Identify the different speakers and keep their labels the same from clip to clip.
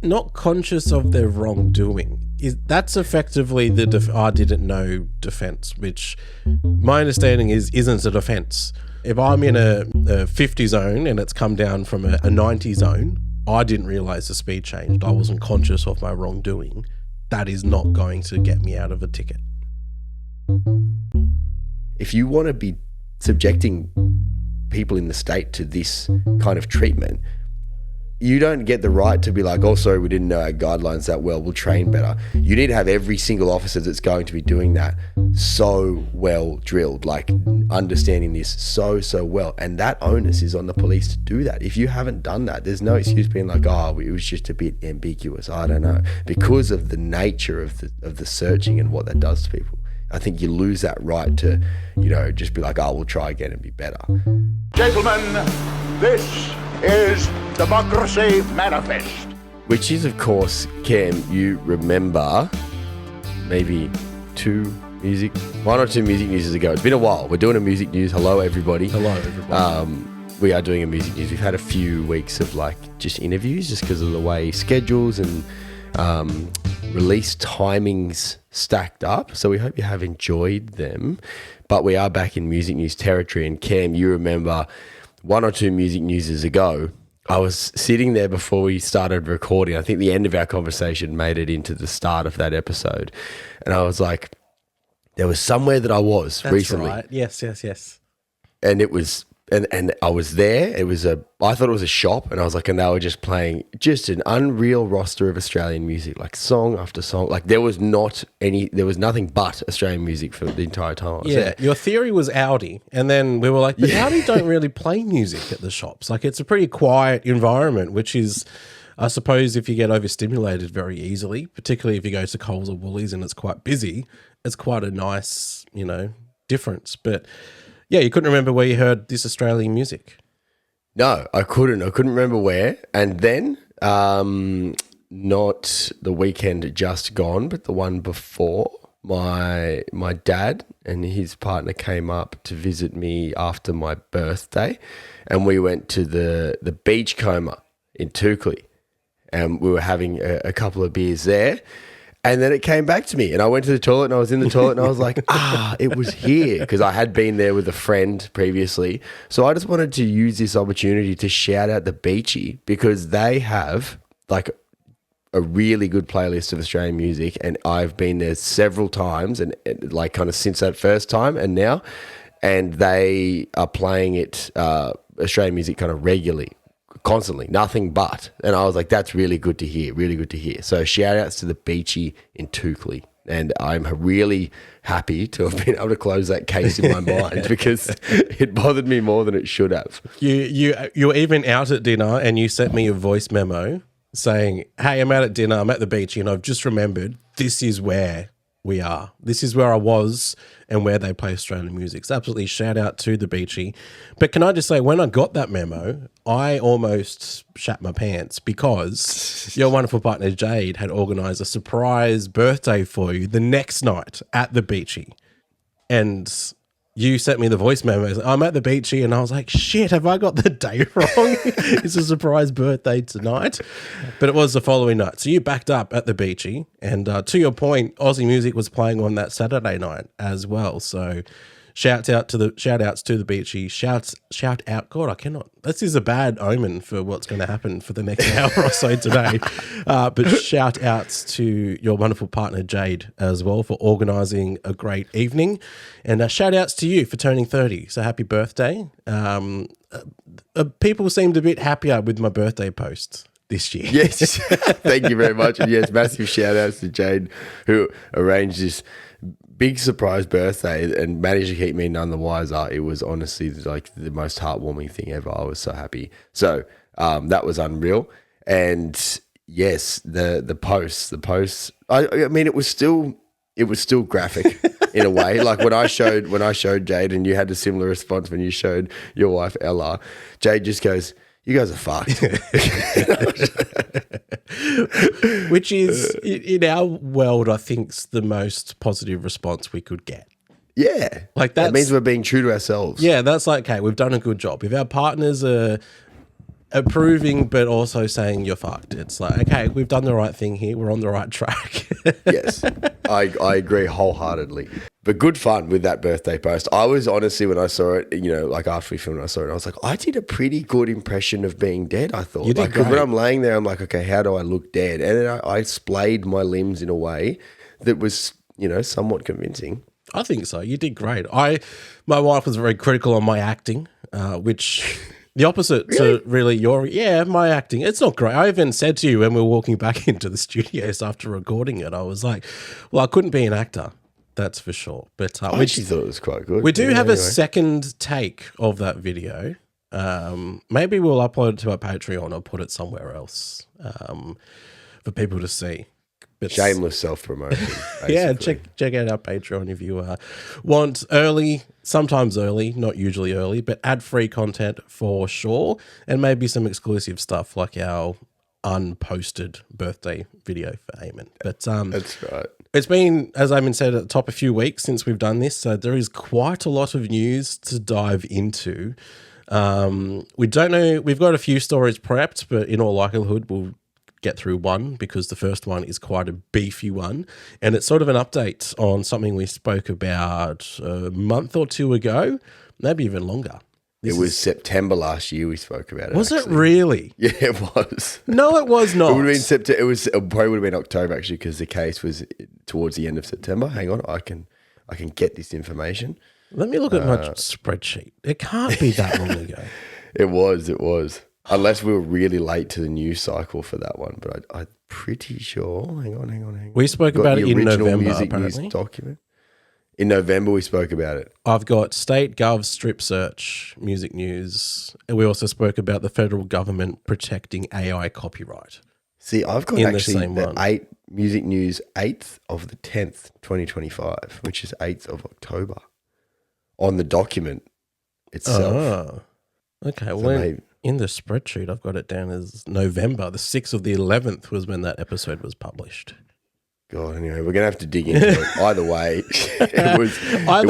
Speaker 1: not conscious of their wrongdoing. That's effectively the I didn't know defense, which my understanding isn't a defense. If I'm in a 50 zone and it's come down from a 90 zone, I didn't realize the speed changed. I wasn't conscious of my wrongdoing. That is not going to get me out of a ticket.
Speaker 2: If you want to be subjecting people in the state to this kind of treatment, you don't get the right to be like, oh, sorry, we didn't know our guidelines that well, we'll train better. You need to have every single officer that's going to be doing that so well drilled, like understanding this so well. And that onus is on the police to do that. If you haven't done that, there's no excuse being like, oh, it was just a bit ambiguous. I don't know. Because of the nature of the searching and what that does to people, I think you lose that right to, just be like, oh, we'll try again and be better.
Speaker 3: Gentlemen, this is Democracy Manifest.
Speaker 2: Which is, of course, Cam, you remember maybe one or two music news ago. It's been a while. We're doing a music news. Hello, everybody.
Speaker 1: Hello, everybody.
Speaker 2: We are doing a music news. We've had a few weeks of just interviews just because of the way schedules and release timings stacked up. So we hope you have enjoyed them. But we are back in music news territory. And Cam, you remember one or two music newses ago, I was sitting there before we started recording. I think the end of our conversation made it into the start of that episode. And I was like, there was somewhere that I was recently.
Speaker 1: Right. Yes.
Speaker 2: And it was, and I was there. I thought it was a shop, and I was like, and they were just playing just an unreal roster of Australian music, like song after song. Like there was nothing but Australian music for the entire time I was there.
Speaker 1: Your theory was Audi, and then we were like, but Audi don't really play music at the shops. Like it's a pretty quiet environment, which is, I suppose, if you get overstimulated very easily, particularly if you go to Coles or Woolies and it's quite busy, it's quite a nice, difference. But yeah, you couldn't remember where you heard this Australian music.
Speaker 2: No, I couldn't. I couldn't remember where. And then, not the weekend just gone, but the one before, my dad and his partner came up to visit me after my birthday, and we went to the Beachcomber in Toukley, and we were having a couple of beers there. And then it came back to me, and I went to the toilet, and I was in the toilet, and I was like, it was here, because I had been there with a friend previously. So I just wanted to use this opportunity to shout out the Beachy, because they have a really good playlist of Australian music, and I've been there several times, and kind of since that first time and now, and they are playing it, Australian music kind of regularly. Constantly, nothing but. And I was like, that's really good to hear, really good to hear. So shout outs to the Beachy in Toukley. And I'm really happy to have been able to close that case in my mind, because it bothered me more than it should have.
Speaker 1: You were even out at dinner, and you sent me a voice memo saying, hey, I'm out at dinner, I'm at the Beachy, and I've just remembered this is where we are. This is where I was and where they play Australian music. So absolutely shout out to the Beachy. But can I just say, when I got that memo, I almost shat my pants, because your wonderful partner Jade had organised a surprise birthday for you the next night at the Beachy. And you sent me the voice memo. I'm at the Beachy, and I was like, shit, have I got the day wrong? It's a surprise birthday tonight. But it was the following night. So you backed up at the Beachy, and to your point, Aussie music was playing on that Saturday night as well. So shout outs to the Beachy. Shout out. God, I cannot. This is a bad omen for what's going to happen for the next hour or so today. But shout outs to your wonderful partner Jade as well for organising a great evening, and shout outs to you for turning 30. So happy birthday. People seemed a bit happier with my birthday post this year.
Speaker 2: Yes, thank you very much. And yes, massive shout outs to Jade, who arranged this big surprise birthday and managed to keep me none the wiser. It was honestly the most heartwarming thing ever. I was so happy. So that was unreal. And yes, the posts. I mean, it was still graphic in a way. Like when I showed Jade, and you had a similar response when you showed your wife Ella. Jade just goes, "You guys are fucked."
Speaker 1: Which is, in our world, I think, the most positive response we could get.
Speaker 2: Yeah. That means we're being true to ourselves.
Speaker 1: Yeah, that's like, okay, we've done a good job. If our partners are approving, but also saying you're fucked. It's like, okay, we've done the right thing here. We're on the right track.
Speaker 2: Yes, I agree wholeheartedly. But good fun with that birthday post. I was honestly, when I saw it, like after we filmed it, I saw it, I was like, I did a pretty good impression of being dead, I thought.
Speaker 1: You did
Speaker 2: because when
Speaker 1: great.
Speaker 2: I'm laying there, I'm like, okay, how do I look dead? And then I splayed my limbs in a way that was, somewhat convincing.
Speaker 1: I think so. You did great. My wife was very critical on my acting, which the opposite to really my acting. It's not great. I even said to you when we were walking back into the studios after recording it, I was like, well, I couldn't be an actor. That's for sure. But
Speaker 2: I actually thought it was quite good.
Speaker 1: We do have a second take of that video. Maybe we'll upload it to our Patreon or put it somewhere else for people to see. But
Speaker 2: shameless self-promotion.
Speaker 1: Yeah, check out our Patreon if you want sometimes early, not usually early, but ad-free content for sure, and maybe some exclusive stuff like our unposted birthday video for Eamonn. But
Speaker 2: that's right.
Speaker 1: It's been, as Eamonn said at the top, a few weeks since we've done this, so there is quite a lot of news to dive into. We don't know, we've got a few stories prepped, but in all likelihood we'll get through one because the first one is quite a beefy one, and it's sort of an update on something we spoke about a month or two ago, maybe even longer.
Speaker 2: It was September last year we spoke about it.
Speaker 1: Was it really?
Speaker 2: Yeah, it was.
Speaker 1: No, it was not.
Speaker 2: It would have been September. It probably would have been October actually, because the case was towards the end of September. Hang on, I can get this information.
Speaker 1: Let me look at my spreadsheet. It can't be that long ago.
Speaker 2: It was. Unless we were really late to the news cycle for that one, but I'm pretty sure. Hang on.
Speaker 1: We spoke about it in November,
Speaker 2: music
Speaker 1: apparently.
Speaker 2: news document. In November, we spoke about it.
Speaker 1: I've got State Gov strip search, music news. And we also spoke about the federal government protecting AI copyright.
Speaker 2: See, I've got
Speaker 1: In the
Speaker 2: actually
Speaker 1: same
Speaker 2: the
Speaker 1: one.
Speaker 2: 8 music news 8th of the 10th, 2025, which is 8th of October on the document itself.
Speaker 1: Oh, okay.
Speaker 2: So
Speaker 1: Well,
Speaker 2: maybe-
Speaker 1: in the spreadsheet, I've got it down as November. The 6th of the 11th was when that episode was published.
Speaker 2: God, anyway, we're going to have to dig into it. Either way, it was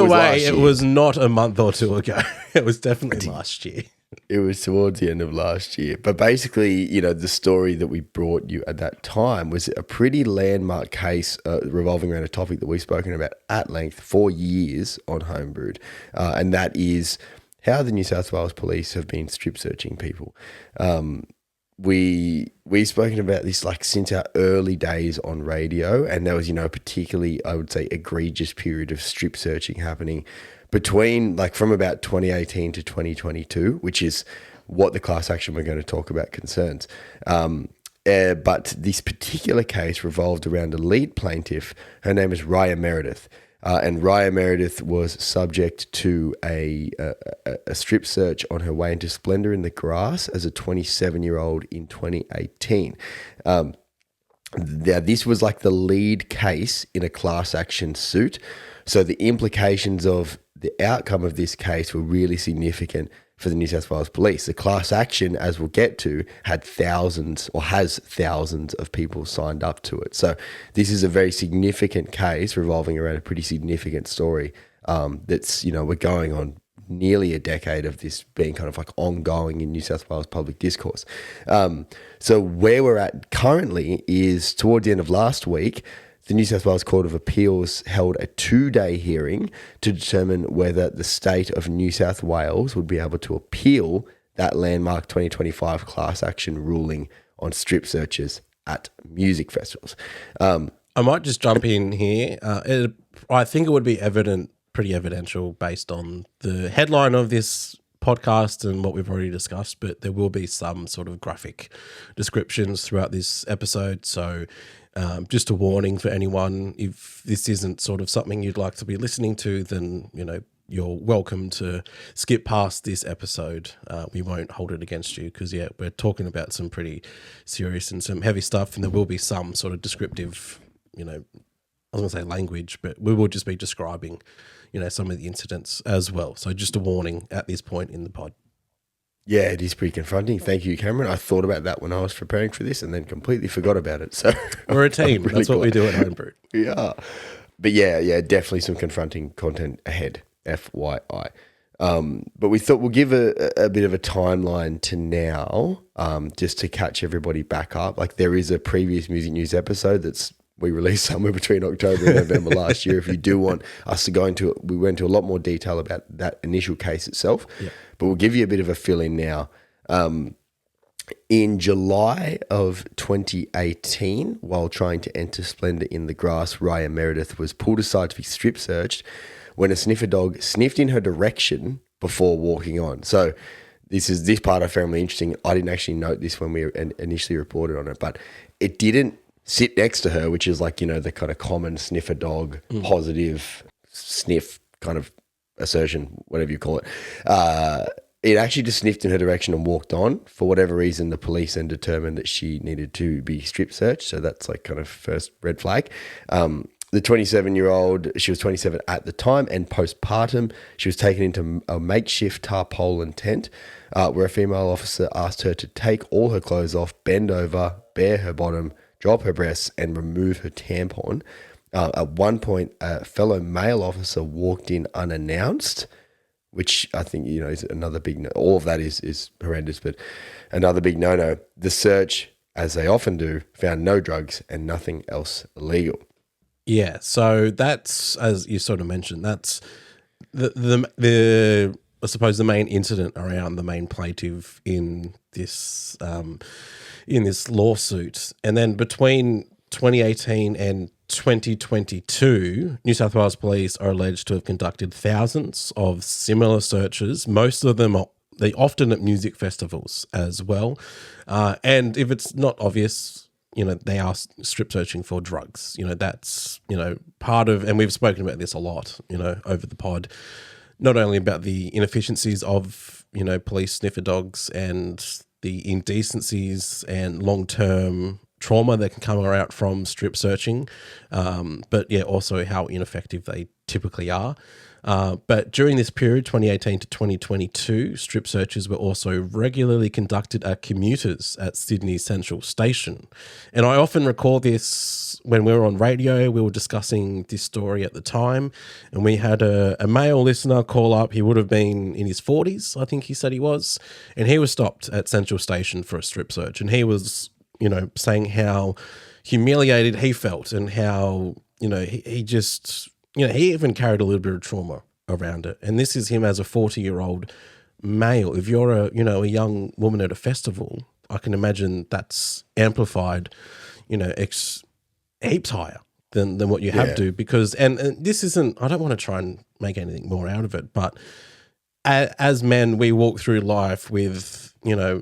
Speaker 2: last
Speaker 1: it
Speaker 2: year.
Speaker 1: was not a month or two ago. It was definitely last year.
Speaker 2: It was towards the end of last year. But basically, the story that we brought you at that time was a pretty landmark case revolving around a topic that we've spoken about at length for years on Homebrewed. And that is how the New South Wales Police have been strip searching people. We've spoken about this since our early days on radio, and there was, a particularly, I would say, egregious period of strip searching happening between from about 2018 to 2022, which is what the class action we're going to talk about concerns. But this particular case revolved around a lead plaintiff. Her name is Raya Meredith. And Raya Meredith was subject to a strip search on her way into Splendour in the grass as a 27-year-old in 2018. Now, this was the lead case in a class action suit. So the implications of the outcome of this case were really significant for the New South Wales Police. The class action, as we'll get to, has thousands of people signed up to it. So this is a very significant case revolving around a pretty significant story that's, we're going on nearly a decade of this being kind of ongoing in New South Wales public discourse. So where we're at currently is towards the end of last week, the New South Wales Court of Appeals held a 2-day hearing to determine whether the state of New South Wales would be able to appeal that landmark 2025 class action ruling on strip searches at music festivals.
Speaker 1: I might just jump in here. I think it would be pretty evidential based on the headline of this podcast and what we've already discussed, but there will be some sort of graphic descriptions throughout this episode. So just a warning for anyone, if this isn't sort of something you'd like to be listening to, then, you're welcome to skip past this episode. We won't hold it against you because, we're talking about some pretty serious and some heavy stuff, and there will be some sort of descriptive, I was going to say language, but we will just be describing, some of the incidents as well. So just a warning at this point in the pod.
Speaker 2: Yeah, it is pretty confronting. Thank you, Cameron. I thought about that when I was preparing for this and then completely forgot about it. So
Speaker 1: We're a team.
Speaker 2: really
Speaker 1: That's what we
Speaker 2: glad.
Speaker 1: do at Homebrewed.
Speaker 2: Yeah. But yeah, definitely some confronting content ahead, FYI. But we thought we'll give a bit of a timeline to now, just to catch everybody back up. Like there is a previous music news episode we released somewhere between October and November last year. If you do want us to go into it, we went into a lot more detail about that initial case itself, but we'll give you a bit of a fill in now. In July of 2018, while trying to enter Splendour in the grass, Raya Meredith was pulled aside to be strip searched when a sniffer dog sniffed in her direction before walking on. So this part I found really interesting. I didn't actually note this when we initially reported on it, but it didn't sit next to her, which is like, the kind of common sniffer dog, positive sniff kind of assertion, whatever you call it. It actually just sniffed in her direction and walked on. For whatever reason, the police then determined that she needed to be strip searched. So that's like kind of first red flag. The 27-year-old, she was 27 at the time, and postpartum, she was taken into a makeshift tarpaulin tent where a female officer asked her to take all her clothes off, bend over, bare her bottom, drop her breasts, and remove her tampon. At one point, a fellow male officer walked in unannounced, which I think, is another big no. All of that is horrendous, but another big no-no. The search, as they often do, found no drugs and nothing else illegal.
Speaker 1: Yeah, so that's, as you sort of mentioned, that's the I suppose the main incident around the main plaintiff in this lawsuit. And then between 2018 and 2022, New South Wales Police are alleged to have conducted thousands of similar searches. Most of them they often at music festivals as well. And if it's not obvious, they are strip searching for drugs. That's, part of, and we've spoken about this a lot, over the pod, not only about the inefficiencies of, police sniffer dogs and the indecencies and long-term trauma that can come out from strip searching, but also how ineffective they typically are. But during this period, 2018 to 2022, strip searches were also regularly conducted at commuters at Sydney Central Station. And I often recall this when we were on radio. We were discussing this story at the time, and we had a male listener call up. He would have been in his 40s, I think he said he was, and he was stopped at Central Station for a strip search. And he was, saying how humiliated he felt and how, he just... he even carried a little bit of trauma around it. And this is him as a 40-year-old male. If you're a young woman at a festival, I can imagine that's amplified, heaps higher than what you have to, because, and this isn't, I don't want to try and make anything more out of it, but as men, we walk through life with,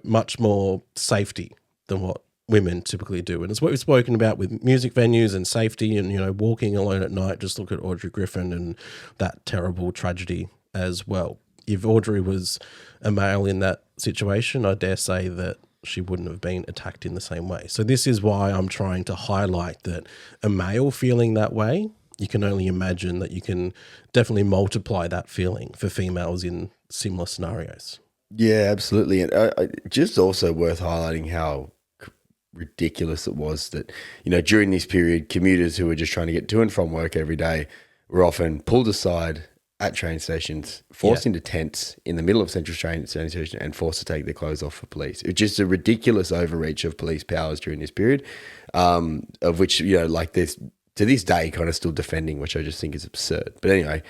Speaker 1: much more safety than what women typically do. And it's what we've spoken about with music venues and safety and, walking alone at night. Just look at Audrey Griffin and that terrible tragedy as well. If Audrey was a male in that situation, I dare say that she wouldn't have been attacked in the same way. So this is why I'm trying to highlight that a male feeling that way, you can only imagine that you can definitely multiply that feeling for females in similar scenarios.
Speaker 2: Yeah, absolutely. And just also worth highlighting how ridiculous it was that, during this period, commuters who were just trying to get to and from work every day were often pulled aside at train stations, forced into tents in the middle of Central train station, and forced to take their clothes off for police. It's just a ridiculous overreach of police powers during this period, of which, there's to this day kind of still defending, which I just think is absurd. But anyway,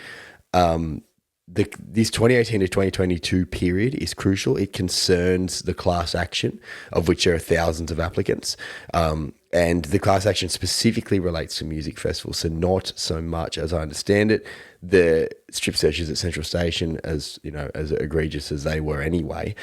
Speaker 2: this 2018 to 2022 period is crucial. It concerns the class action, of which there are thousands of applicants. And the class action specifically relates to music festivals. So not so much, as I understand it, the strip searches at Central Station, as egregious as they were anyway.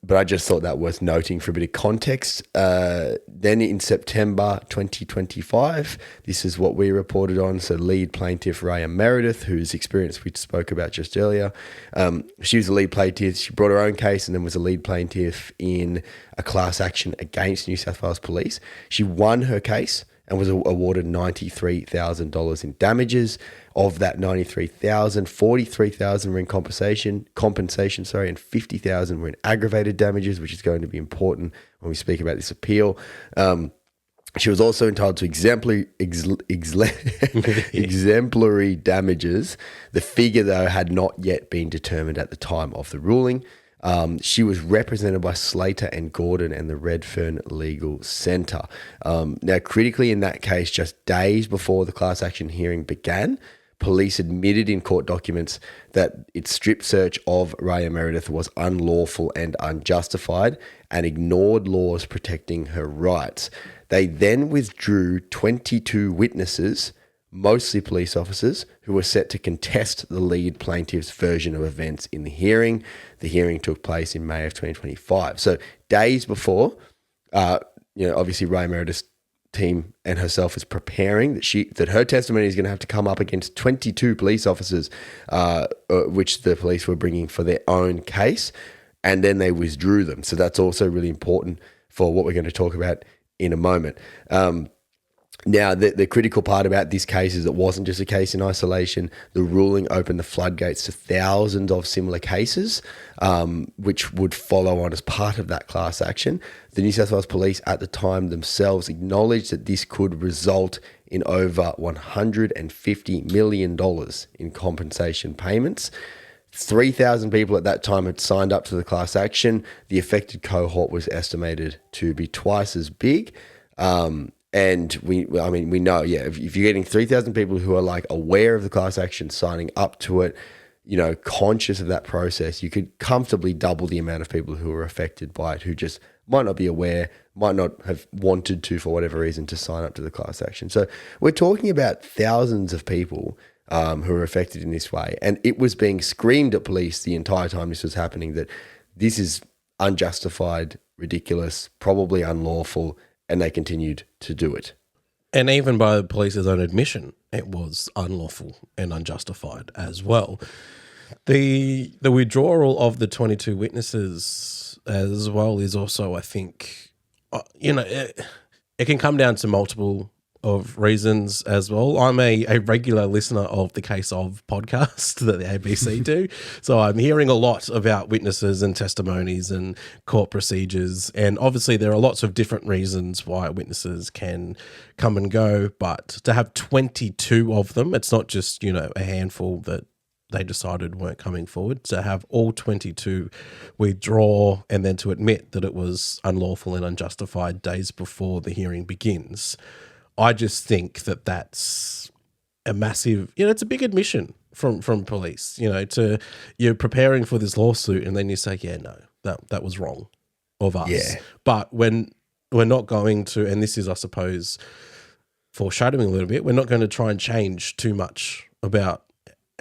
Speaker 2: But I just thought that worth noting for a bit of context. Then in September 2025, this is what we reported on. So lead plaintiff Raya Meredith, whose experience we spoke about just earlier, she was a lead plaintiff. She brought her own case and then was a lead plaintiff in a class action against New South Wales Police. She won her case and was awarded $93,000 in damages. Of that $93,000, $43,000 were in compensation, and $50,000 were in aggravated damages, which is going to be important when we speak about this appeal. She was also entitled to exemplary damages. The figure, though, had not yet been determined at the time of the ruling. She was represented by Slater and Gordon and the Redfern Legal Centre. Now, critically in that case, just days before the class action hearing began, police admitted in court documents that its strip search of Raya Meredith was unlawful and unjustified and ignored laws protecting her rights. They then withdrew 22 witnesses, mostly police officers, who were set to contest the lead plaintiff's version of events in the hearing. The hearing took place in May of 2025. So days before, obviously Raya Meredith's team and herself is preparing that her testimony is going to have to come up against 22 police officers, which the police were bringing for their own case, and then they withdrew them. So that's also really important for what we're going to talk about in a moment. Now, the critical part about this case is it wasn't just a case in isolation. The ruling opened the floodgates to thousands of similar cases, which would follow on as part of that class action. The New South Wales Police at the time themselves acknowledged that this could result in over $150 million in compensation payments. 3,000 people at that time had signed up to the class action. The affected cohort was estimated to be twice as big. And we know, if you're getting 3,000 people who are like aware of the class action, signing up to it, conscious of that process, you could comfortably double the amount of people who are affected by it, who just might not be aware, might not have wanted to, for whatever reason, to sign up to the class action. So we're talking about thousands of people who are affected in this way. And it was being screamed at police the entire time this was happening that this is unjustified, ridiculous, probably unlawful, and they continued to do it.
Speaker 1: And even by the police's own admission, it was unlawful and unjustified as well. The withdrawal of the 22 witnesses as well is also, I think, it can come down to multiple of reasons as well. I'm a regular listener of the Case Of podcast that the ABC do. So I'm hearing a lot about witnesses and testimonies and court procedures. And obviously there are lots of different reasons why witnesses can come and go. But to have 22 of them, it's not just, a handful that they decided weren't coming forward. To have all 22 withdraw and then to admit that it was unlawful and unjustified days before the hearing begins, I just think that that's a massive, it's a big admission from police, you're preparing for this lawsuit and then you say, that was wrong of us. Yeah. But when we're not going to, and this is, I suppose, foreshadowing a little bit, we're not going to try and change too much about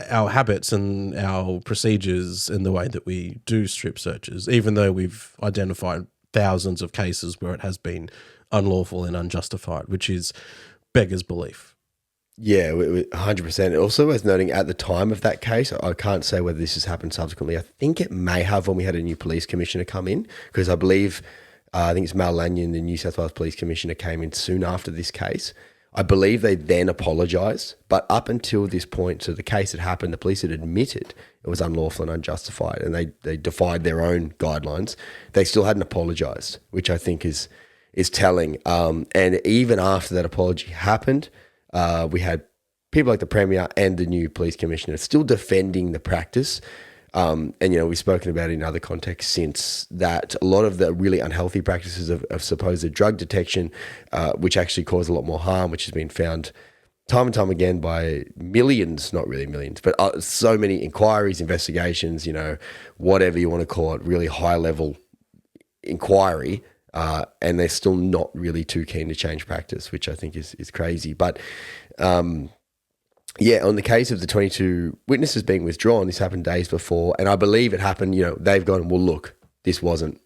Speaker 1: our habits and our procedures and the way that we do strip searches, even though we've identified thousands of cases where it has been unlawful and unjustified, which is beggars belief.
Speaker 2: Yeah, 100%. Also worth noting, at the time of that case, I can't say whether this has happened subsequently. I think it may have when we had a new police commissioner come in, because I believe, I think it's Mal Lanyon, the New South Wales Police Commissioner, came in soon after this case. I believe they then apologised, but up until this point, so the case had happened, the police had admitted it was unlawful and unjustified, and they defied their own guidelines. They still hadn't apologised, which I think is telling. And even after that apology happened, we had people like the Premier and the new police commissioner still defending the practice. And, we've spoken about it in other contexts since that a lot of the really unhealthy practices of supposed drug detection, which actually cause a lot more harm, which has been found time and time again by millions, not really millions, but so many inquiries, investigations, whatever you want to call it, really high level inquiry. And they're still not really too keen to change practice, which I think is crazy. But on the case of the 22 witnesses being withdrawn, this happened days before, and I believe it happened, they've gone, well, look, this wasn't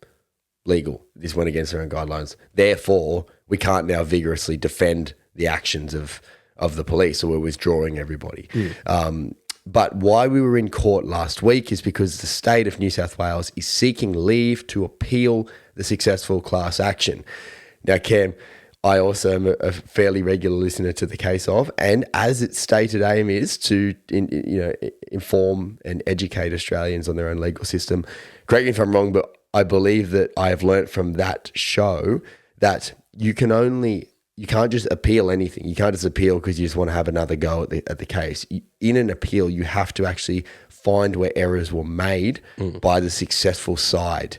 Speaker 2: legal. This went against their own guidelines. Therefore, we can't now vigorously defend the actions of the police, so we're withdrawing everybody. But why we were in court last week is because the state of New South Wales is seeking leave to appeal the successful class action. Now, Cam, I also am a fairly regular listener to the Case Of, and as its stated aim is to inform and educate Australians on their own legal system. Correct me if I'm wrong, but I believe that I have learnt from that show that you can only you can't just appeal anything. You can't just appeal because you just want to have another go at the case. In an appeal, you have to actually find where errors were made by the successful side.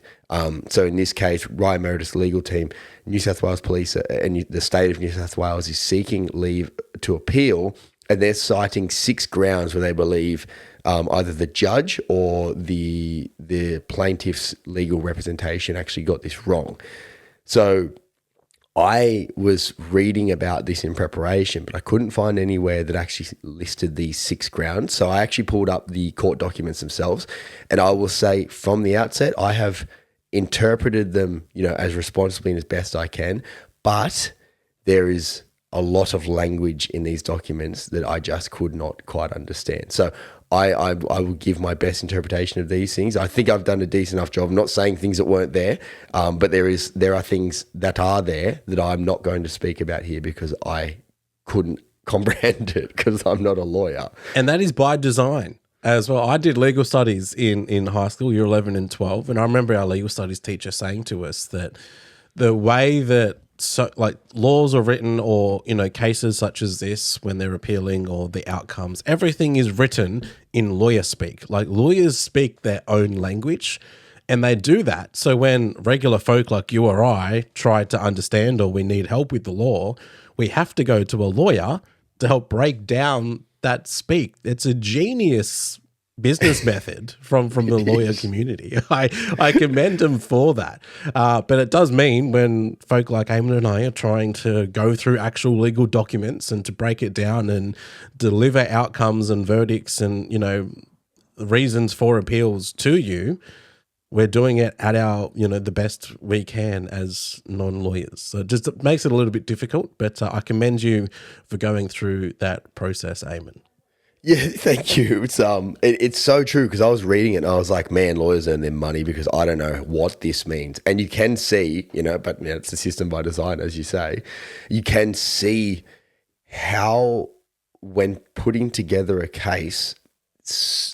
Speaker 2: So in this case, Raya Meredith's legal team, New South Wales Police and the state of New South Wales is seeking leave to appeal, and they're citing 6 grounds where they believe either the judge or the plaintiff's legal representation actually got this wrong. So I was reading about this in preparation, but I couldn't find anywhere that actually listed these 6 grounds. So I actually pulled up the court documents themselves, and I will say from the outset, I have interpreted them, as responsibly and as best I can, but there is a lot of language in these documents that I just could not quite understand. So I will give my best interpretation of these things. I think I've done a decent enough job. I'm not saying things that weren't there, but there are things that are there that I'm not going to speak about here because I couldn't comprehend it because I'm not a lawyer.
Speaker 1: And that is by design as well. I did legal studies in high school, year 11 and 12, and I remember our legal studies teacher saying to us that the way that laws are written, or cases such as this when they're appealing, or the outcomes, everything is written in lawyer speak. Like, lawyers speak their own language, and they do that. So when regular folk like you or I try to understand, or we need help with the law, we have to go to a lawyer to help break down that speak. It's a genius business method from the lawyer community. I commend them for that. But it does mean when folk like Eamonn and I are trying to go through actual legal documents and to break it down and deliver outcomes and verdicts and, reasons for appeals to you, we're doing it at our, the best we can as non-lawyers. So it makes it a little bit difficult, but I commend you for going through that process, Eamonn.
Speaker 2: Yeah, thank you. It's so true because I was reading it and I was like, man, lawyers earn their money because I don't know what this means. And you can see, but it's a system by design, as you say. You can see how, when putting together a case,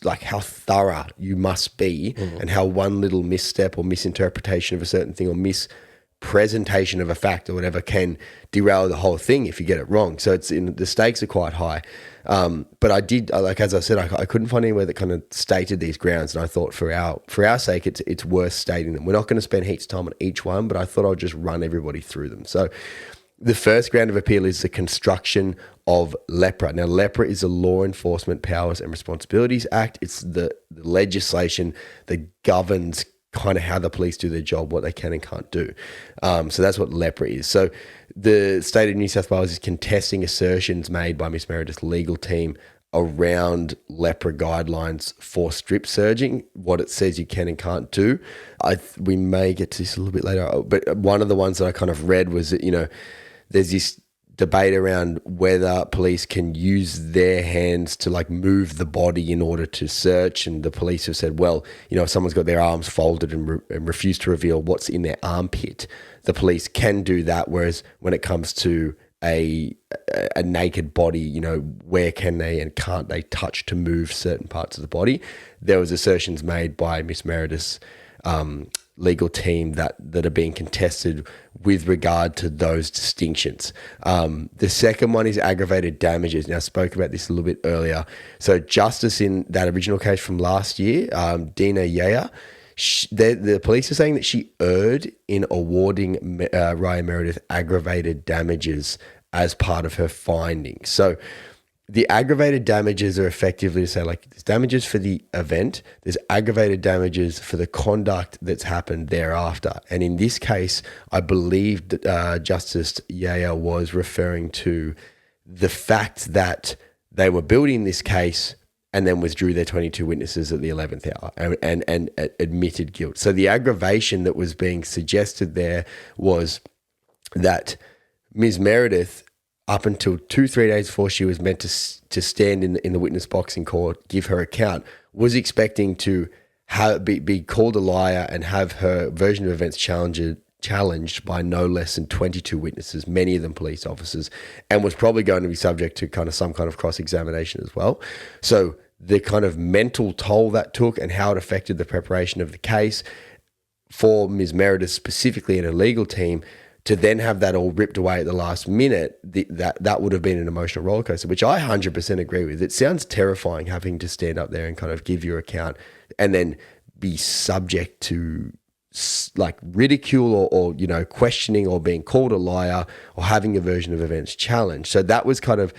Speaker 2: like how thorough you must be, and how one little misstep or misinterpretation of a certain thing or mispresentation of a fact or whatever can derail the whole thing if you get it wrong. So the stakes are quite high. But I did, as I said, I couldn't find anywhere that kind of stated these grounds, and I thought for our sake, it's worth stating them. We're not going to spend heaps of time on each one, but I thought I'll just run everybody through them. So the first ground of appeal is the construction of LEPRA. Now, LEPRA is the Law Enforcement Powers and Responsibilities Act. It's the legislation that governs kind of how the police do their job, what they can and can't do. So that's what LEPRA is. So the state of New South Wales is contesting assertions made by Miss Meredith's legal team around LEPRA guidelines for strip searching, what it says you can and can't do. We may get to this a little bit later, but one of the ones that I kind of read was that, there's this debate around whether police can use their hands to move the body in order to search, and the police have said, well, if someone's got their arms folded and refuse to reveal what's in their armpit, the police can do that, whereas when it comes to a naked body, where can they and can't they touch to move certain parts of the body? There was assertions made by Miss Meredith's legal team that are being contested with regard to those distinctions. The second one is aggravated damages. Now, I spoke about this a little bit earlier. So Justice in that original case from last year, Dina Yaya, the police are saying that she erred in awarding Raya Meredith aggravated damages as part of her findings. So the aggravated damages are effectively to say, there's damages for the event, there's aggravated damages for the conduct that's happened thereafter. And in this case, I believe that Justice Yaya was referring to the fact that they were building this case and then withdrew their 22 witnesses at the 11th hour and admitted guilt. So the aggravation that was being suggested there was that Ms. Meredith, up until 2-3 days before she was meant to stand in the witness box in court, give her account, was expecting to be called a liar and have her version of events challenged by no less than 22 witnesses, many of them police officers, and was probably going to be subject to some kind of cross-examination as well. So the kind of mental toll that took and how it affected the preparation of the case for Ms. Meredith specifically and her legal team to then have that all ripped away at the last minute, that would have been an emotional roller coaster, which I 100% agree with. It sounds terrifying having to stand up there and kind of give your account and then be subject to like ridicule or questioning or being called a liar or having a version of events challenged. So that was kind of,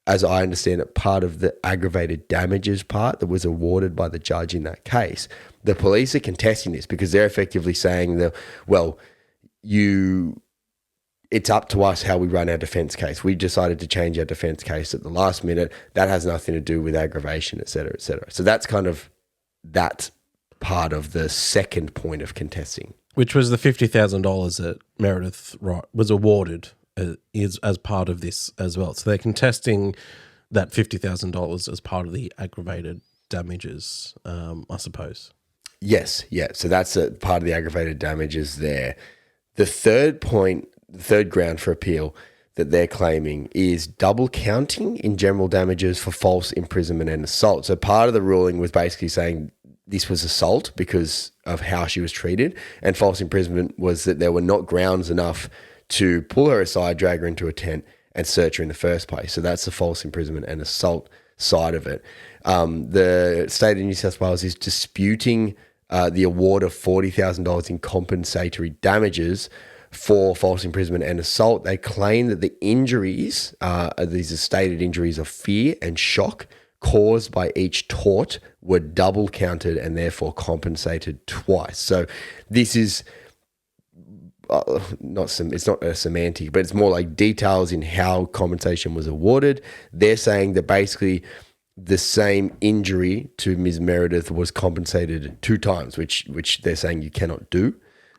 Speaker 2: as I understand it, part of the aggravated damages part that was awarded by the judge in that case. The police are contesting this because they're effectively saying that, well, it's up to us how we run our defense case. We decided to change our defense case at the last minute. That has nothing to do with aggravation, et cetera, et cetera. So that's kind of that part of the second point of contesting.
Speaker 1: Which was the $50,000 that Meredith was awarded as part of this as well. So they're contesting that $50,000 as part of the aggravated damages, I suppose.
Speaker 2: Yes, yeah. So that's a part of the aggravated damages there. The third point, the third ground for appeal that they're claiming is double counting in general damages for false imprisonment and assault. So part of the ruling was basically saying this was assault because of how she was treated, and false imprisonment was that there were not grounds enough to pull her aside, drag her into a tent and search her in the first place. So that's the false imprisonment and assault side of it. The state of New South Wales is disputing the award of $40,000 in compensatory damages for false imprisonment and assault. They claim that the injuries, these are stated injuries of fear and shock caused by each tort, were double counted and therefore compensated twice. So this is it's not a semantic, but it's more like details in how compensation was awarded. They're saying that basically the same injury to Ms. Meredith was compensated 2 times, which they're saying you cannot do.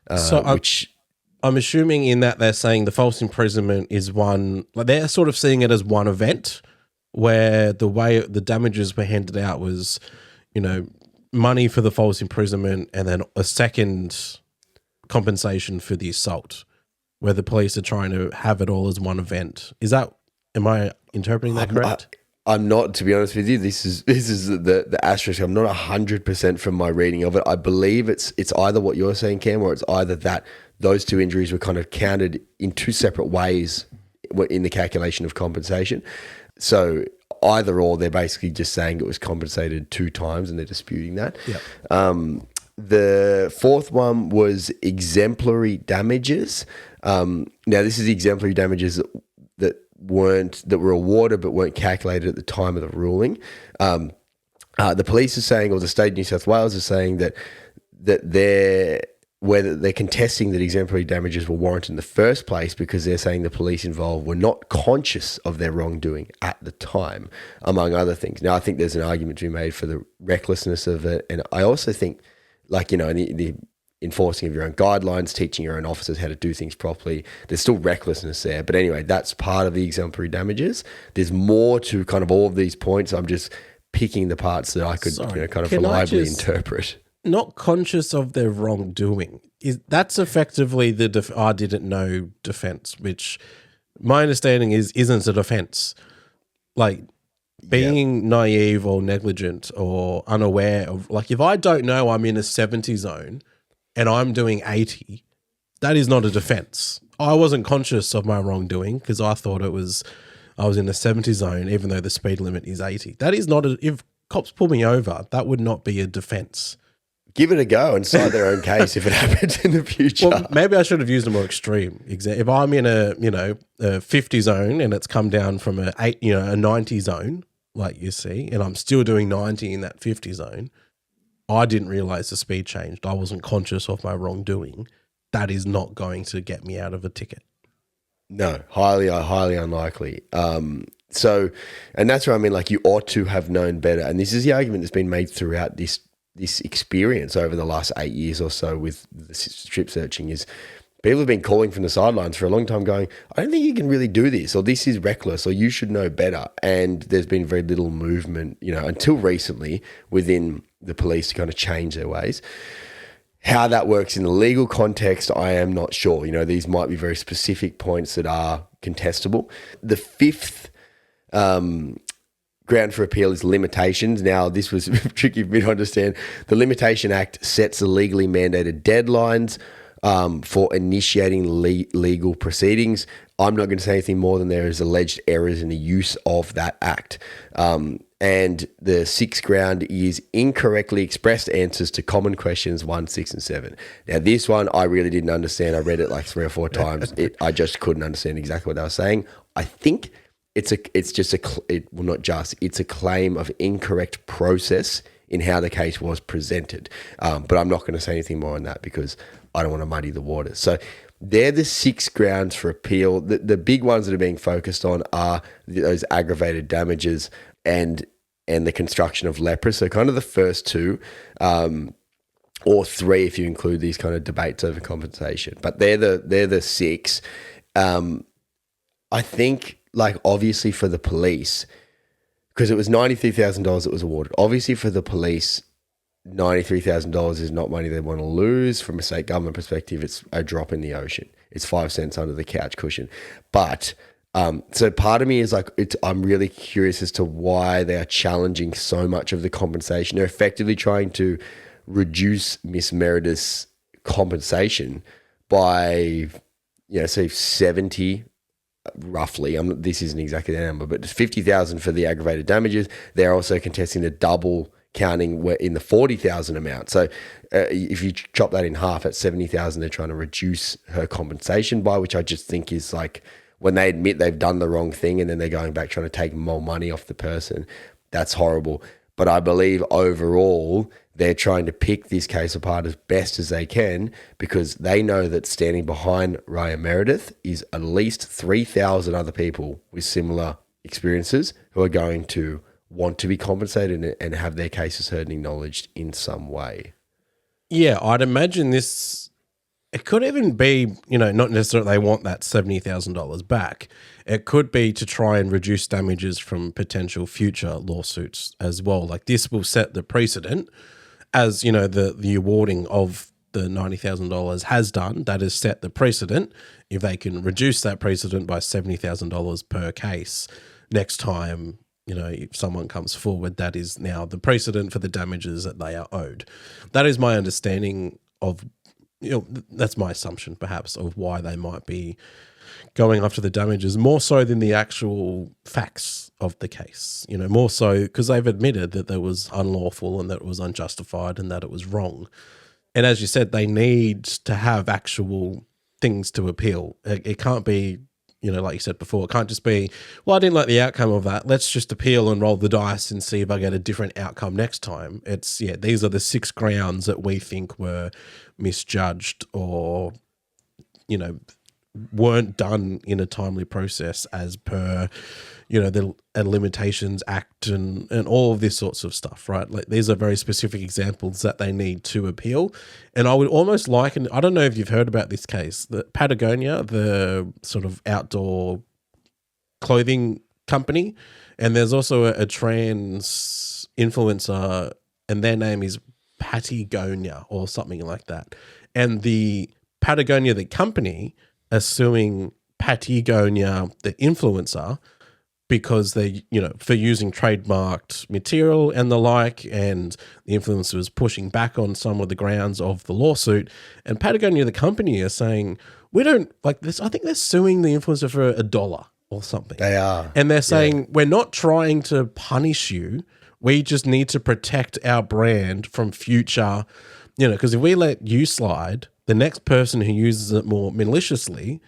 Speaker 1: I'm assuming in that they're saying the false imprisonment is one, like they're sort of seeing it as one event where the way the damages were handed out was, money for the false imprisonment and then a second compensation for the assault, where the police are trying to have it all as one event. Am I interpreting that correct?
Speaker 2: I'm not, to be honest with you. This is the asterisk. I'm not 100% from my reading of it. I believe it's either what you're saying, Cam, or it's either that those 2 injuries were kind of counted in 2 separate ways in the calculation of compensation. So either or, they're basically just saying it was compensated 2 times and they're disputing that.
Speaker 1: Yep.
Speaker 2: The fourth one was exemplary damages. Now, this is exemplary damages that were awarded but weren't calculated at the time of the ruling. The police are saying, or the state of New South Wales is saying that they're contesting that exemplary damages were warranted in the first place because they're saying the police involved were not conscious of their wrongdoing at the time, among other things. Now, I think there's an argument to be made for the recklessness of it, and I also think, the enforcing of your own guidelines, teaching your own officers how to do things properly, there's still recklessness there. But anyway, that's part of the exemplary damages. There's more to kind of all of these points. I'm just picking the parts that I could kind of reliably interpret. Not
Speaker 1: conscious of their wrongdoing. That's effectively the I didn't know defense, which my understanding isn't a defense. Like being naive or negligent or unaware of, like, if I don't know I'm in a 70 zone and I'm doing 80, that is not a defense. I wasn't conscious of my wrongdoing because I thought I was in a 70 zone, even though the speed limit is 80. That is not if cops pull me over, that would not be a defense.
Speaker 2: Give it a go and cite their own case if it happens in the future.
Speaker 1: Well, maybe I should have used a more extreme example. If I'm in a 50 zone and it's come down from a 90 zone, like you see, and I'm still doing 90 in that 50 zone, I didn't realize the speed changed. I wasn't conscious of my wrongdoing. That is not going to get me out of a ticket.
Speaker 2: No, highly unlikely. So, and that's where I mean, like, you ought to have known better. And this is the argument that's been made throughout this experience over the last 8 years or so with the strip searching is people have been calling from the sidelines for a long time going, I don't think you can really do this, or this is reckless, or you should know better. And there's been very little movement, until recently within the police to kind of change their ways. How that works in the legal context, I am not sure. These might be very specific points that are contestable. The fifth ground for appeal is limitations. Now, this was tricky for me to understand. The Limitation Act sets the legally mandated deadlines for initiating legal proceedings. I'm not going to say anything more than there is alleged errors in the use of that act. And the sixth ground is incorrectly expressed answers to common questions 1, 6, and 7. Now, this one I really didn't understand. I read it like 3 or 4 times. I just couldn't understand exactly what they were saying. I think it's a claim of incorrect process in how the case was presented. But I'm not going to say anything more on that because I don't want to muddy the waters. So they're the 6 grounds for appeal. The big ones that are being focused on are those aggravated damages and the construction of lepra. So kind of the first 2, or 3 if you include these kind of debates over compensation. But they're the 6. I think, like, obviously for the police, because it was $93,000 that was awarded. Obviously for the police, $93,000 is not money they want to lose. From a state government perspective, it's a drop in the ocean. It's 5 cents under the couch cushion. But so part of me is like, I'm really curious as to why they are challenging so much of the compensation. They're effectively trying to reduce Miss Meredith's compensation by, say 70 roughly. This isn't exactly the number, but it's 50,000 for the aggravated damages. They're also contesting the double counting in the 40,000 amount. So if you chop that in half at 70,000, they're trying to reduce her compensation by, which I just think is like, when they admit they've done the wrong thing and then they're going back trying to take more money off the person, that's horrible. But I believe overall they're trying to pick this case apart as best as they can because they know that standing behind Raya Meredith is at least 3,000 other people with similar experiences who are going to want to be compensated and have their cases heard and acknowledged in some way.
Speaker 1: Yeah, I'd imagine this, it could even be, not necessarily they want that $70,000 back. It could be to try and reduce damages from potential future lawsuits as well. Like, this will set the precedent, as, the awarding of the $90,000 has done. That has set the precedent. If they can reduce that precedent by $70,000 per case, next time, if someone comes forward, that is now the precedent for the damages that they are owed. That is my understanding of, that's my assumption perhaps of why they might be going after the damages more so than the actual facts of the case, more so because they've admitted that there was unlawful and that it was unjustified and that it was wrong. And as you said, they need to have actual things to appeal. It can't be, like you said before, it can't just be, well, I didn't like the outcome of that. Let's just appeal and roll the dice and see if I get a different outcome next time. It's, these are the 6 grounds that we think were misjudged or, weren't done in a timely process as per, the Limitations Act and all of this sorts of stuff, right? Like, these are very specific examples that they need to appeal. And I would almost liken, I don't know if you've heard about this case, that Patagonia, the sort of outdoor clothing company, and there's also a trans influencer, and their name is Patagonia or something like that. And the Patagonia, the company, are suing Patagonia, the influencer, because they, for using trademarked material and the like, and the influencer was pushing back on some of the grounds of the lawsuit. And Patagonia, the company, are saying, we don't like this. I think they're suing the influencer for $1 or something.
Speaker 2: They are.
Speaker 1: And they're saying, we're not trying to punish you. We just need to protect our brand from future, because if we let you slide, the next person who uses it more maliciously,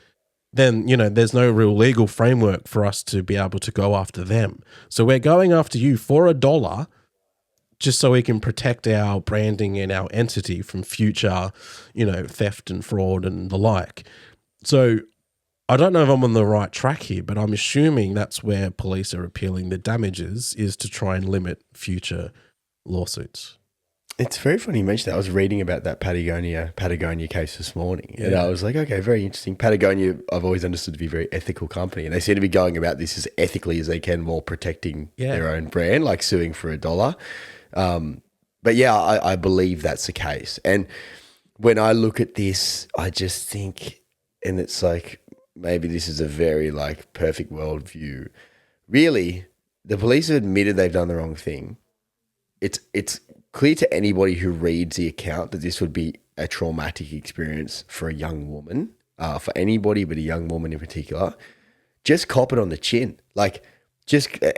Speaker 1: then, there's no real legal framework for us to be able to go after them. So we're going after you for $1 just so we can protect our branding and our entity from future, theft and fraud and the like. So I don't know if I'm on the right track here, but I'm assuming that's where police are appealing the damages, is to try and limit future lawsuits.
Speaker 2: It's very funny you mentioned that. I was reading about that Patagonia case this morning, and I was like, okay, very interesting. Patagonia, I've always understood to be a very ethical company, and they seem to be going about this as ethically as they can while protecting their own brand, like suing for $1. But I believe that's the case. And when I look at this, I just think, and it's like, maybe this is a very like perfect worldview. Really, the police have admitted they've done the wrong thing. It's clear to anybody who reads the account that this would be a traumatic experience for a young woman, for anybody, but a young woman in particular, just cop it on the chin. Like,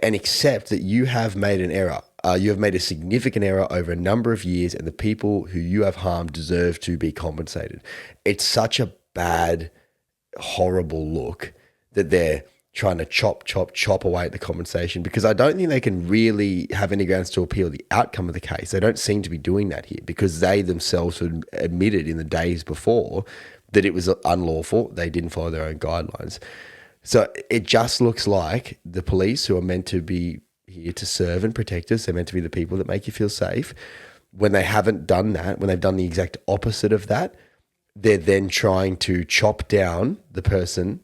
Speaker 2: and accept that you have made an error. You have made a significant error over a number of years, and the people who you have harmed deserve to be compensated. It's such a bad, horrible look that they're trying to chop away at the compensation, because I don't think they can really have any grounds to appeal the outcome of the case. They don't seem to be doing that here, because they themselves had admitted in the days before that it was unlawful. They didn't follow their own guidelines. So it just looks like the police, who are meant to be here to serve and protect us, they're meant to be the people that make you feel safe. When they haven't done that, when they've done the exact opposite of that, they're then trying to chop down the person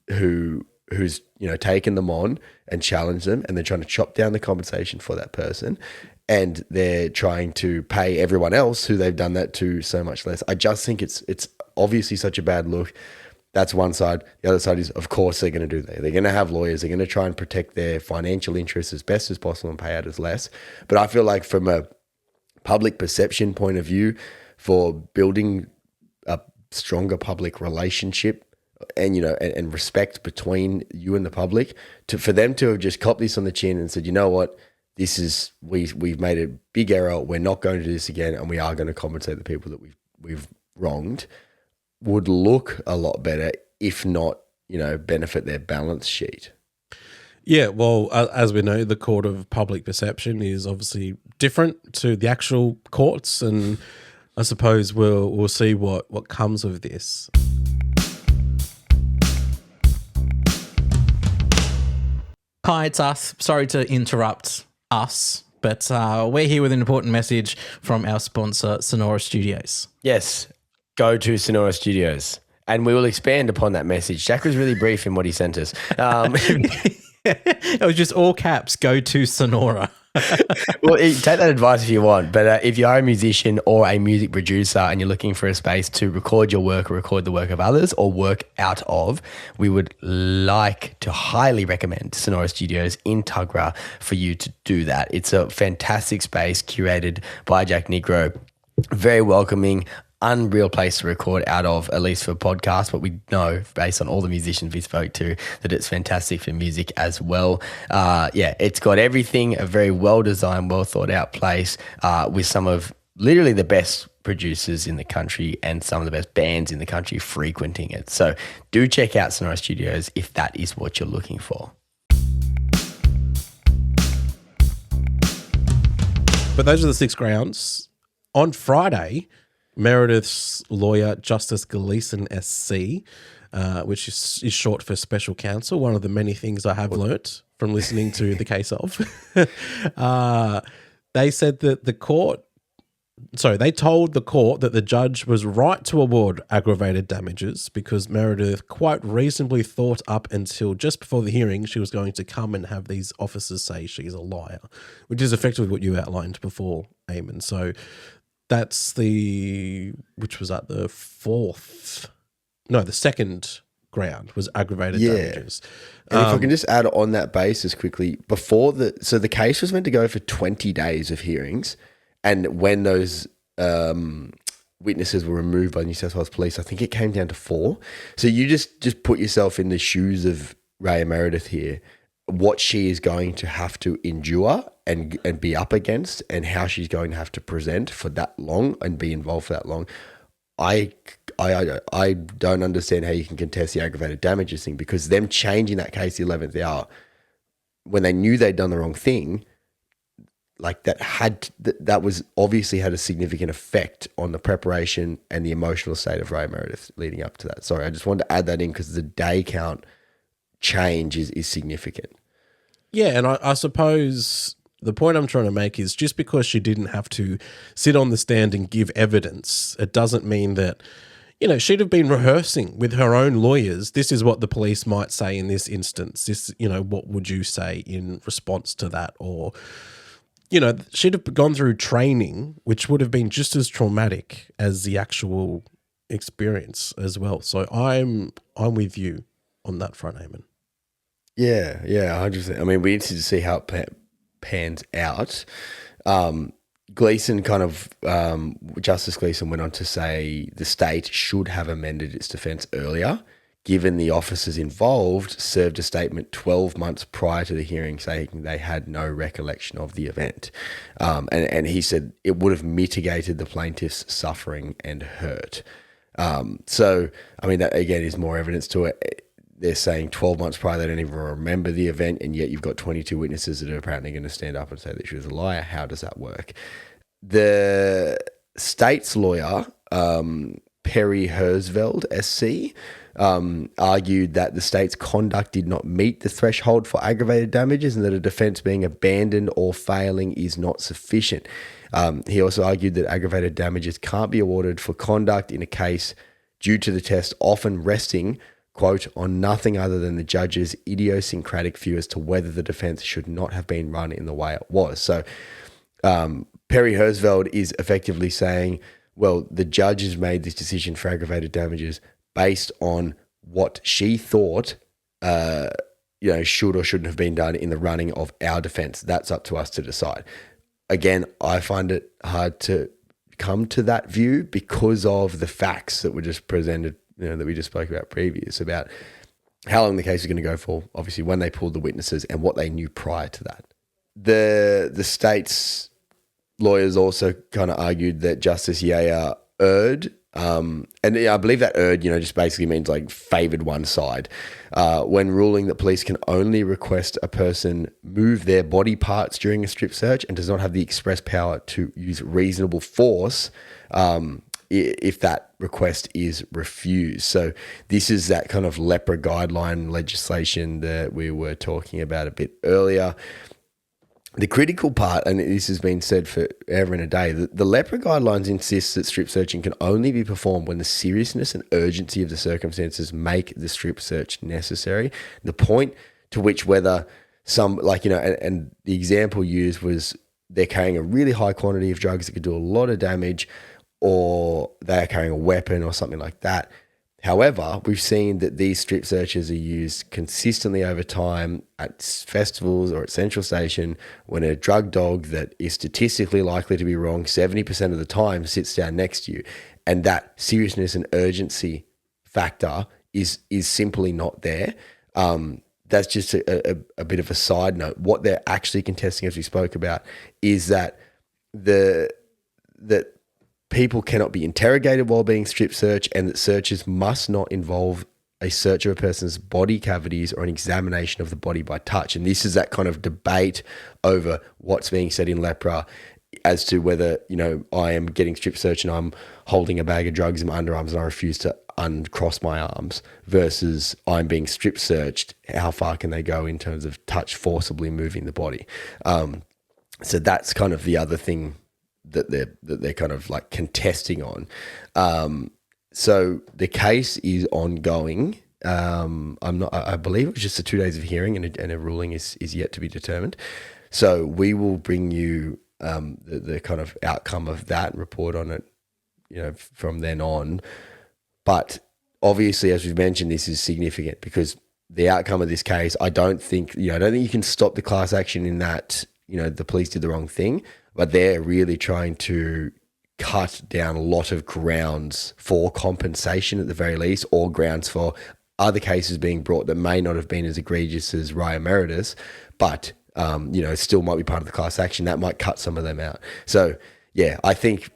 Speaker 2: who's taken them on and challenged them, and they're trying to chop down the compensation for that person, and they're trying to pay everyone else who they've done that to so much less. I just think it's obviously such a bad look. That's one side. The other side is, of course, they're going to do that. They're going to have lawyers. They're going to try and protect their financial interests as best as possible and pay out as less. But I feel like from a public perception point of view, for building a stronger public relationship and, and respect between you and the public, for them to have just copped this on the chin and said, you know what, we've made a big error. We're not going to do this again, and we are going to compensate the people that we've wronged, would look a lot better, if not, benefit their balance sheet.
Speaker 1: Yeah, well, as we know, the court of public perception is obviously different to the actual courts, and I suppose we'll see what comes of this.
Speaker 4: Hi, it's us. Sorry to interrupt us, but we're here with an important message from our sponsor, Sonora Studios.
Speaker 2: Yes. Go to Sonora Studios, and we will expand upon that message. Jack was really brief in what he sent us.
Speaker 4: It was just all caps, go to Sonora.
Speaker 2: Well, take that advice if you want, but if you are a musician or a music producer and you're looking for a space to record your work or record the work of others or work out of, we would like to highly recommend Sonora Studios in Tuggerah for you to do that. It's a fantastic space curated by Jack Negro, very welcoming, unreal place to record out of, at least for podcasts, but we know based on all the musicians we spoke to that it's fantastic for music as well. It's got everything, a very well-designed, well-thought-out place with some of literally the best producers in the country and some of the best bands in the country frequenting it. So do check out Sonora Studios if that is what you're looking for.
Speaker 1: But those are the 6 grounds. On Friday, Meredith's lawyer, Justice Gleeson SC, which is short for special counsel, one of the many things I have learnt from listening to the case of, they said that they told the court that the judge was right to award aggravated damages because Meredith quite reasonably thought up until just before the hearing she was going to come and have these officers say she's a liar, which is effectively what you outlined before, Eamon. So that's which was at the second ground was aggravated damages.
Speaker 2: And if I can just add on that basis quickly, so the case was meant to go for 20 days of hearings, and when those witnesses were removed by New South Wales Police, I think it came down to 4. So you just put yourself in the shoes of Raya Meredith here, what she is going to have to endure and be up against, and how she's going to have to present for that long and be involved for that long. I don't understand how you can contest the aggravated damages thing, because them changing that case the 11th hour when they knew they'd done the wrong thing, like that was obviously had a significant effect on the preparation and the emotional state of Raya Meredith leading up to that. Sorry, I just wanted to add that in because the day count change is significant.
Speaker 1: Yeah, and I suppose the point I'm trying to make is just because she didn't have to sit on the stand and give evidence, it doesn't mean that, she'd have been rehearsing with her own lawyers. This is what the police might say in this instance. This, what would you say in response to that? Or, she'd have gone through training, which would have been just as traumatic as the actual experience as well. So I'm with you on that front, Eamon.
Speaker 2: Yeah, 100%. I mean, we need to see how it pans out. Gleeson kind of, Justice Gleeson went on to say the state should have amended its defence earlier, given the officers involved served a statement 12 months prior to the hearing saying they had no recollection of the event. And he said it would have mitigated the plaintiff's suffering and hurt. So, I mean, that again is more evidence to it. They're saying 12 months prior, they don't even remember the event, and yet you've got 22 witnesses that are apparently going to stand up and say that she was a liar. How does that work? The state's lawyer, Perry Hersveld, SC, argued that the state's conduct did not meet the threshold for aggravated damages and that a defence being abandoned or failing is not sufficient. He also argued that aggravated damages can't be awarded for conduct in a case due to the test often resting, quote, on nothing other than the judge's idiosyncratic view as to whether the defence should not have been run in the way it was. So Perry Hersveld is effectively saying, well, the judge has made this decision for aggravated damages based on what she thought should or shouldn't have been done in the running of our defence. That's up to us to decide. Again, I find it hard to come to that view because of the facts that were just presented, that we just spoke about previous, about how long the case is going to go for, obviously, when they pulled the witnesses and what they knew prior to that. The state's lawyers also kind of argued that Justice Yaya erred, and I believe that erred, just basically means like favoured one side, when ruling that police can only request a person move their body parts during a strip search and does not have the express power to use reasonable force if that request is refused. So this is that kind of leper guideline legislation that we were talking about a bit earlier. The critical part, and this has been said forever and a day, the leper guidelines insist that strip searching can only be performed when the seriousness and urgency of the circumstances make the strip search necessary. The point to which whether some, and the example used was they're carrying a really high quantity of drugs that could do a lot of damage, or they're carrying a weapon or something like that. However, we've seen that these strip searches are used consistently over time at festivals or at Central Station when a drug dog that is statistically likely to be wrong 70% of the time sits down next to you. And that seriousness and urgency factor is simply not there. That's just a bit of a side note. What they're actually contesting, as we spoke about, is that that people cannot be interrogated while being strip searched, and that searches must not involve a search of a person's body cavities or an examination of the body by touch. And this is that kind of debate over what's being said in LEPRA as to whether, I am getting strip searched and I'm holding a bag of drugs in my underarms and I refuse to uncross my arms, versus I'm being strip searched. How far can they go in terms of touch forcibly moving the body? So that's kind of the other thing that they're kind of like contesting on. So the case is ongoing. I believe it was just the 2 days of hearing, and a ruling is yet to be determined. So we will bring you the kind of outcome of that and report on it, from then on. But obviously, as we've mentioned, this is significant because the outcome of this case, I don't think you can stop the class action in that, the police did the wrong thing. But they're really trying to cut down a lot of grounds for compensation at the very least, or grounds for other cases being brought that may not have been as egregious as Raya Meredith, but, still might be part of the class action. That might cut some of them out. So, yeah, I think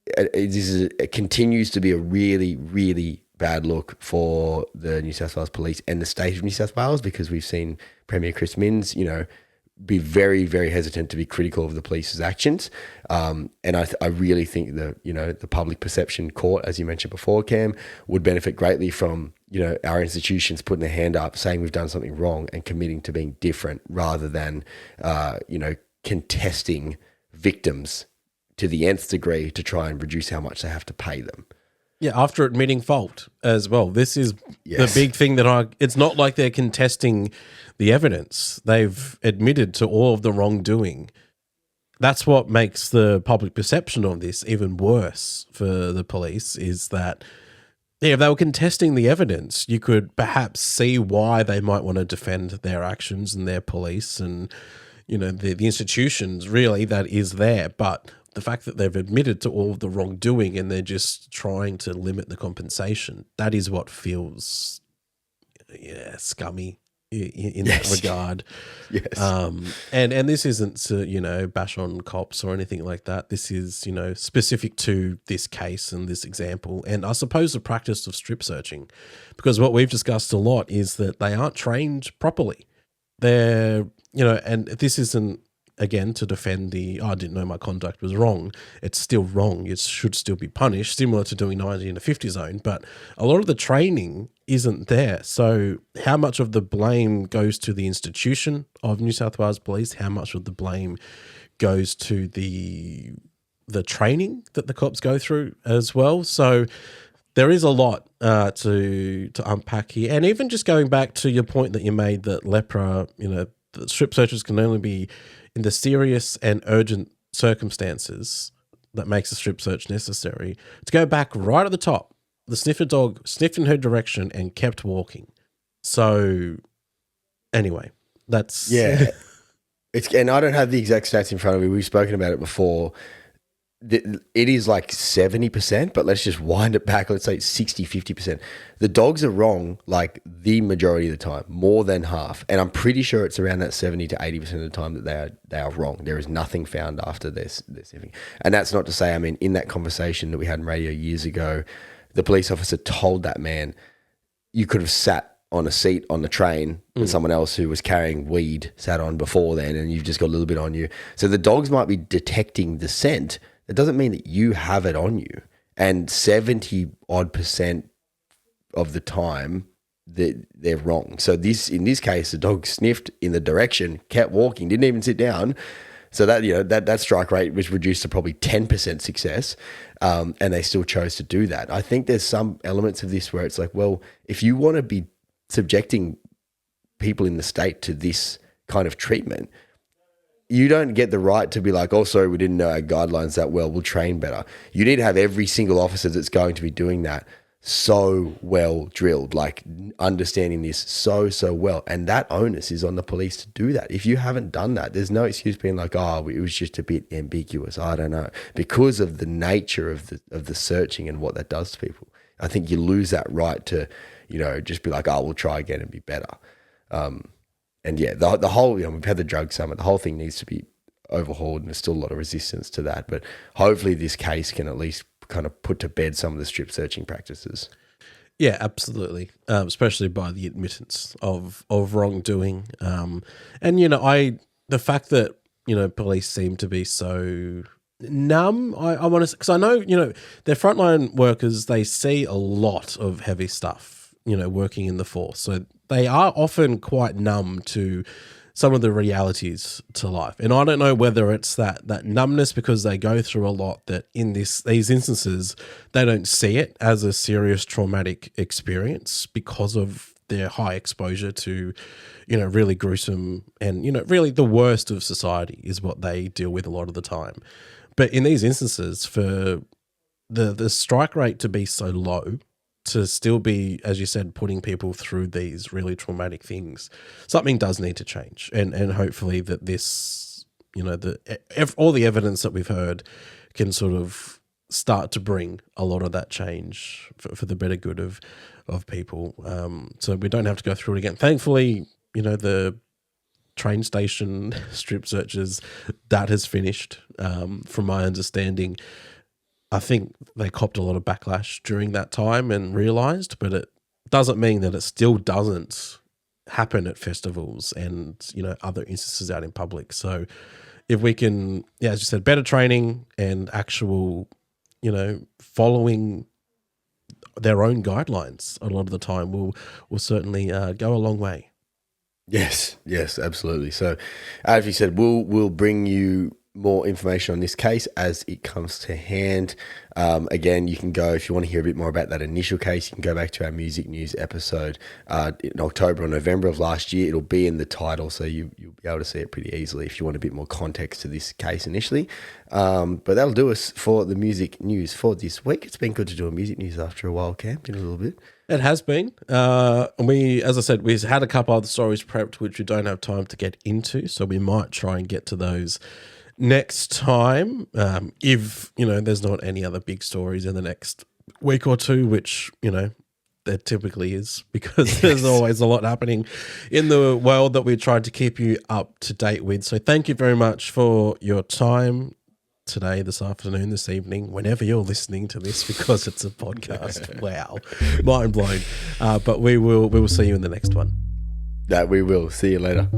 Speaker 2: it continues to be a really, really bad look for the New South Wales Police and the state of New South Wales, because we've seen Premier Chris Minns, be very, very hesitant to be critical of the police's actions. And I really think that, the public perception court, as you mentioned before, Cam, would benefit greatly from, our institutions putting their hand up, saying we've done something wrong and committing to being different, rather than, contesting victims to the nth degree to try and reduce how much they have to pay them.
Speaker 1: Yeah, after admitting fault as well. This is the big thing it's not like they're contesting the evidence. They've admitted to all of the wrongdoing. That's what makes the public perception of this even worse for the police, is that, if they were contesting the evidence, you could perhaps see why they might want to defend their actions and their police and, the institutions really that is there. But the fact that they've admitted to all of the wrongdoing and they're just trying to limit the compensation, that is what feels scummy in that regard.
Speaker 2: Yes.
Speaker 1: And this isn't to, bash on cops or anything like that. This is, specific to this case and this example. And I suppose the practice of strip searching, because what we've discussed a lot is that they aren't trained properly. They're, and this isn't, again, to defend I didn't know my conduct was wrong. It's still wrong. It should still be punished, similar to doing 90 in a 50 zone. But a lot of the training isn't there. So how much of the blame goes to the institution of New South Wales Police? How much of the blame goes to the training that the cops go through as well? So there is a lot to unpack here. And even just going back to your point that you made that LEPRA, the strip searches can only be in the serious and urgent circumstances that makes a strip search necessary. To go back right at the top, the sniffer dog sniffed in her direction and kept walking. So anyway, that's...
Speaker 2: Yeah. And I don't have the exact stats in front of me. We've spoken about it before. It is like 70%, but let's just wind it back. Let's say 60, 50%. The dogs are wrong like the majority of the time, more than half. And I'm pretty sure it's around that 70 to 80% of the time that they are wrong. There is nothing found after their sniffing. And that's not to say, in that conversation that we had in radio years ago, the police officer told that man, you could have sat on a seat on the train and someone else who was carrying weed sat on before then, and you've just got a little bit on you. So the dogs might be detecting the scent. It doesn't mean that you have it on you. And 70% of the time they're wrong. So in this case, the dog sniffed in the direction, kept walking, didn't even sit down. So that strike rate was reduced to probably 10% success. And they still chose to do that. I think there's some elements of this where it's like, well, if you want to be subjecting people in the state to this kind of treatment, you don't get the right to be like, oh, sorry, we didn't know our guidelines that well, we'll train better. You need to have every single officer that's going to be doing that so well drilled, like understanding this so well. And that onus is on the police to do that. If you haven't done that, there's no excuse being like, oh, it was just a bit ambiguous. I don't know. Because of the nature of the searching and what that does to people, I think you lose that right to, just be like, oh, we'll try again and be better. And yeah, the whole, we've had the drug summit, the whole thing needs to be overhauled, and there's still a lot of resistance to that. But hopefully this case can at least kind of put to bed some of the strip searching practices.
Speaker 1: Yeah, absolutely. Especially by the admittance of wrongdoing. And, the fact that, police seem to be so numb, I want to, because I know, they're frontline workers, they see a lot of heavy stuff, working in the force. So they are often quite numb to some of the realities to life. And I don't know whether it's that numbness because they go through a lot, that in these instances, they don't see it as a serious traumatic experience because of their high exposure to, really gruesome and, really the worst of society is what they deal with a lot of the time. But in these instances, for the strike rate to be so low, to still be, as you said, putting people through these really traumatic things, something does need to change. And hopefully that this, all the evidence that we've heard can sort of start to bring a lot of that change for the better good of people. So we don't have to go through it again. Thankfully, the train station strip searches, that has finished, from my understanding. I think they copped a lot of backlash during that time and realised, but it doesn't mean that it still doesn't happen at festivals and, other instances out in public. So if we can, as you said, better training and actual, following their own guidelines a lot of the time will certainly go a long way.
Speaker 2: Yes, absolutely. So as you said, we'll bring you more information on this case as it comes to hand. Again, you can go, if you want to hear a bit more about that initial case, you can go back to our music news episode in October or November of last year. It'll be in the title, so you'll be able to see it pretty easily if you want a bit more context to this case initially. But that'll do us for the music news for this week. It's been good to do a music news after a while, Cam, in a little bit.
Speaker 1: It has been. As I said, we had a couple other stories prepped which we don't have time to get into, so we might try and get to those next time, if, there's not any other big stories in the next week or two, which, there typically is, because there's always a lot happening in the world that we tried to keep you up to date with. So thank you very much for your time today, this afternoon, this evening, whenever you're listening to this, because it's a podcast. Wow. Mind blown. But we will see you in the next one.
Speaker 2: That we will. See you later.